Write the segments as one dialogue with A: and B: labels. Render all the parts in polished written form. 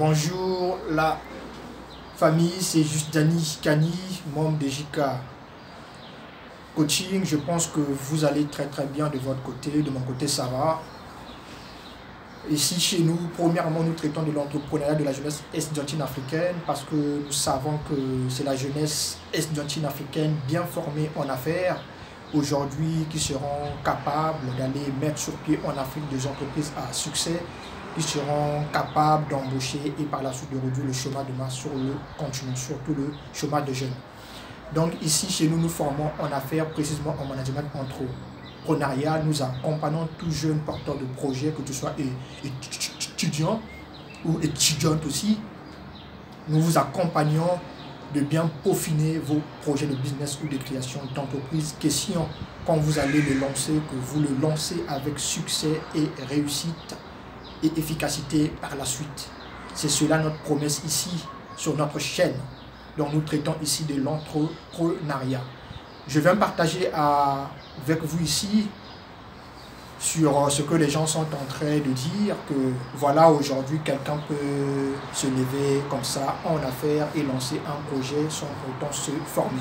A: Bonjour la famille, c'est juste Dani Kani, membre de JK Coaching. Je pense que vous allez très bien de votre côté, de mon côté ça va. Ici chez nous, premièrement, nous traitons de l'entrepreneuriat de la jeunesse estudiantine africaine parce que nous savons que c'est la jeunesse estudiantine africaine bien formée en affaires aujourd'hui qui seront capables d'aller mettre sur pied en Afrique des entreprises à succès, qui seront capables d'embaucher et par la suite de réduire le chômage de masse sur le continent, surtout le chômage de jeunes. Donc ici chez nous, nous formons en affaires précisément en management entrepreneurial. Nous accompagnons tout jeune porteur de projet, que tu sois étudiant ou étudiante aussi. Nous vous accompagnons de bien peaufiner vos projets de business ou de création d'entreprise. Question, quand vous allez le lancer, que vous le lancez avec succès et réussite et efficacité par la suite. C'est cela notre promesse ici sur notre chaîne. Donc nous traitons ici de l'entrepreneuriat. Je vais partager avec vous ici sur ce que les gens sont en train de dire, que voilà, aujourd'hui quelqu'un peut se lever comme ça en affaires et lancer un projet sans pourtant se former.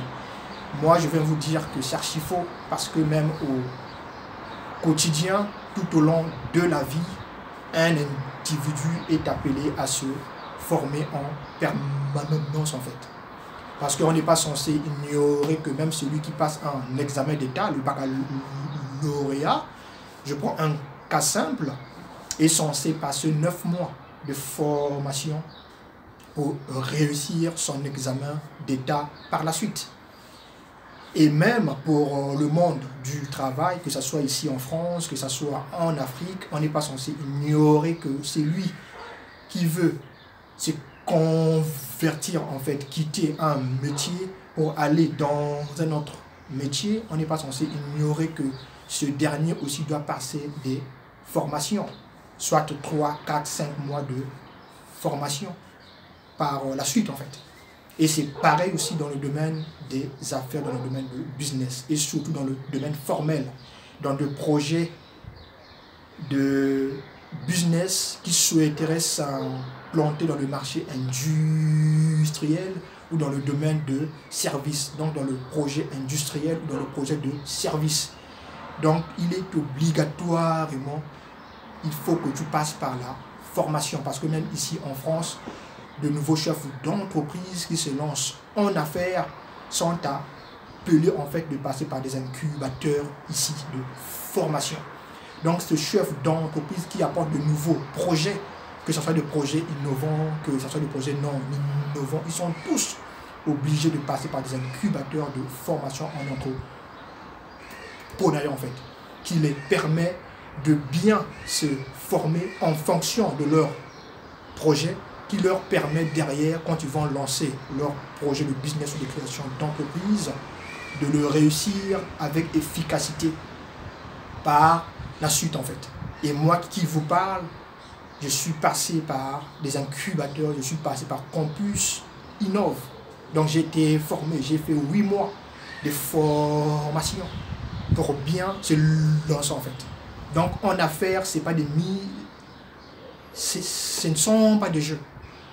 A: Moi je vais vous dire que c'est archi faux, parce que même au quotidien, tout au long de la vie, un individu est appelé à se former en permanence en fait. Parce qu'on n'est pas censé ignorer que même celui qui passe un examen d'État, le baccalauréat, je prends un cas simple, est censé passer 9 mois de formation pour réussir son examen d'État par la suite. Et même pour le monde du travail, que ce soit ici en France, que ce soit en Afrique, on n'est pas censé ignorer que c'est lui qui veut se convertir, en fait, quitter un métier pour aller dans un autre métier. On n'est pas censé ignorer que ce dernier aussi doit passer des formations, soit 3, 4, 5 mois de formation par la suite en fait. Et c'est pareil aussi dans le domaine des affaires, dans le domaine du business et surtout dans le domaine formel, dans des projets de business qui souhaiteraient s'implanter dans le marché industriel ou dans le domaine de service, donc dans le projet industriel ou dans le projet de service. Donc il est obligatoirement, il faut que tu passes par la formation, parce que même ici en France, de nouveaux chefs d'entreprise qui se lancent en affaires sont appelés en fait de passer par des incubateurs ici de formation. Donc ce chef d'entreprise qui apporte de nouveaux projets, que ce soit des projets innovants, que ce soit des projets non innovants, ils sont tous obligés de passer par des incubateurs de formation en entrepreneuriat en fait, qui les permet de bien se former en fonction de leur projet, qui leur permet derrière, quand ils vont lancer leur projet de business ou de création d'entreprise, de le réussir avec efficacité par la suite en fait. Et moi qui vous parle, je suis passé par des incubateurs, je suis passé par Campus Innov. Donc j'ai été formé, j'ai fait 8 mois de formation pour bien se lancer en fait. Donc en affaires, c'est pas des ce ne sont pas des jeux.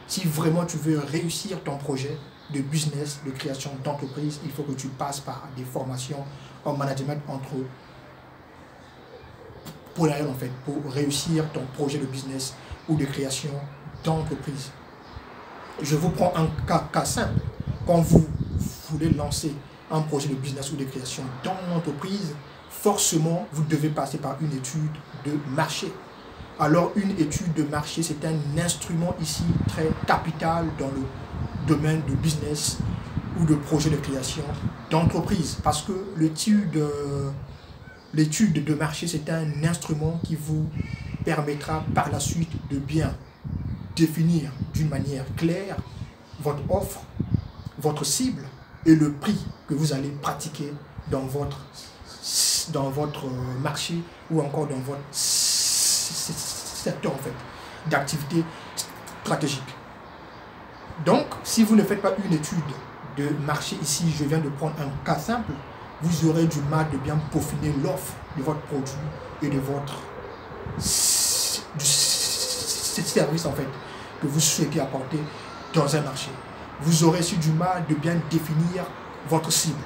A: Si vraiment tu veux réussir ton projet de business, de création d'entreprise, il faut que tu passes par des formations en management entrepreneurial en fait, pour réussir ton projet de business ou de création d'entreprise. Je vous prends un cas simple. Quand vous voulez lancer un projet de business ou de création d'entreprise, forcément, vous devez passer par une étude de marché. Alors, une étude de marché, c'est un instrument ici très capital dans le domaine de business ou de projet de création d'entreprise. Parce que l'étude de marché, c'est un instrument qui vous permettra par la suite de bien définir d'une manière claire votre offre, votre cible et le prix que vous allez pratiquer dans votre marché ou encore dans votre secteur en fait d'activité stratégique. Donc si vous ne faites pas une étude de marché ici, je viens de prendre un cas simple, vous aurez du mal de bien peaufiner l'offre de votre produit et de votre service en fait. que vous souhaitez apporter dans un marché. Vous aurez aussi du mal de bien définir votre cible.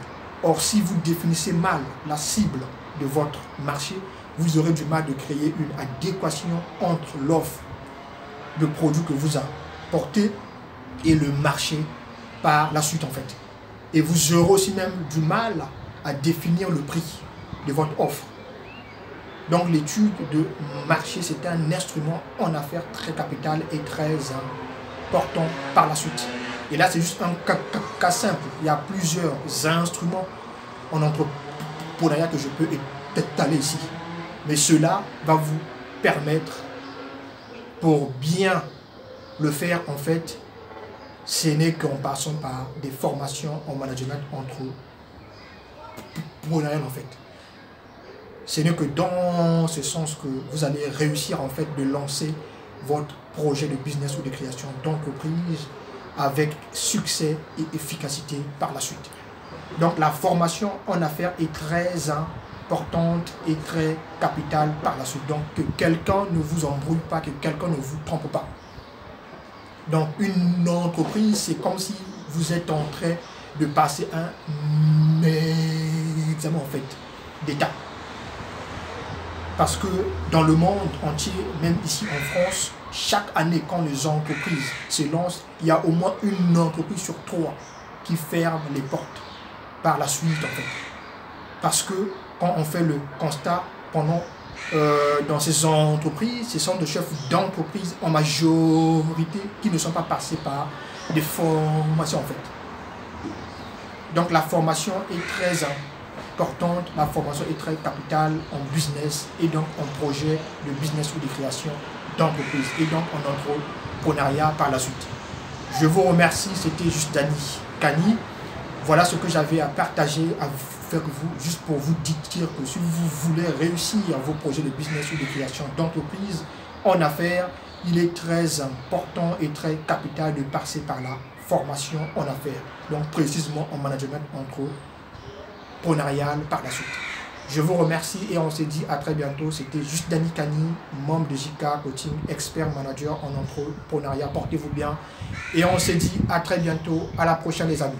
A: Or, si vous définissez mal la cible de votre marché, vous aurez du mal de créer une adéquation entre l'offre de produits que vous apportez et le marché par la suite en fait. Et vous aurez aussi même du mal à définir le prix de votre offre. Donc l'étude de marché, c'est un instrument en affaires très capital et très important par la suite. Et là, c'est juste un cas simple. Il y a plusieurs instruments en entrepreneuriat que je peux étaler ici. Mais cela va vous permettre, pour bien le faire, en fait, ce n'est qu'en passant par des formations en management entrepreneurial, en fait. Ce n'est que dans ce sens que vous allez réussir, en fait, de lancer votre projet de business ou de création d'entreprise avec succès et efficacité par la suite. Donc la formation en affaires est très importante et très capitale par la suite. Donc que quelqu'un ne vous embrouille pas, que quelqu'un ne vous trompe pas. Donc une entreprise, c'est comme si vous êtes en train de passer un examen en fait d'État. Parce que dans le monde entier, même ici en France, chaque année, quand les entreprises se lancent, il y a au moins une entreprise sur 3 qui ferme les portes par la suite, en fait. Parce que quand on fait le constat, dans ces entreprises, ce sont des chefs d'entreprise en majorité qui ne sont pas passés par des formations, en fait. Donc la formation est très importante, la formation est très capitale en business et donc en projet de business ou de création d'entreprise et donc en entrepreneuriat par la suite. Je vous remercie, c'était juste Danny Kani. Voilà ce que j'avais à partager avec vous, juste pour vous dire que si vous voulez réussir vos projets de business ou de création d'entreprise en affaires, il est très important et très capital de passer par la formation en affaires, donc précisément en management entrepreneurial par la suite. Je vous remercie et on se dit à très bientôt. C'était juste Danny Kani, membre de JK Coaching, expert manager en entrepreneuriat. Portez-vous bien et on se dit à très bientôt. À la prochaine les amis.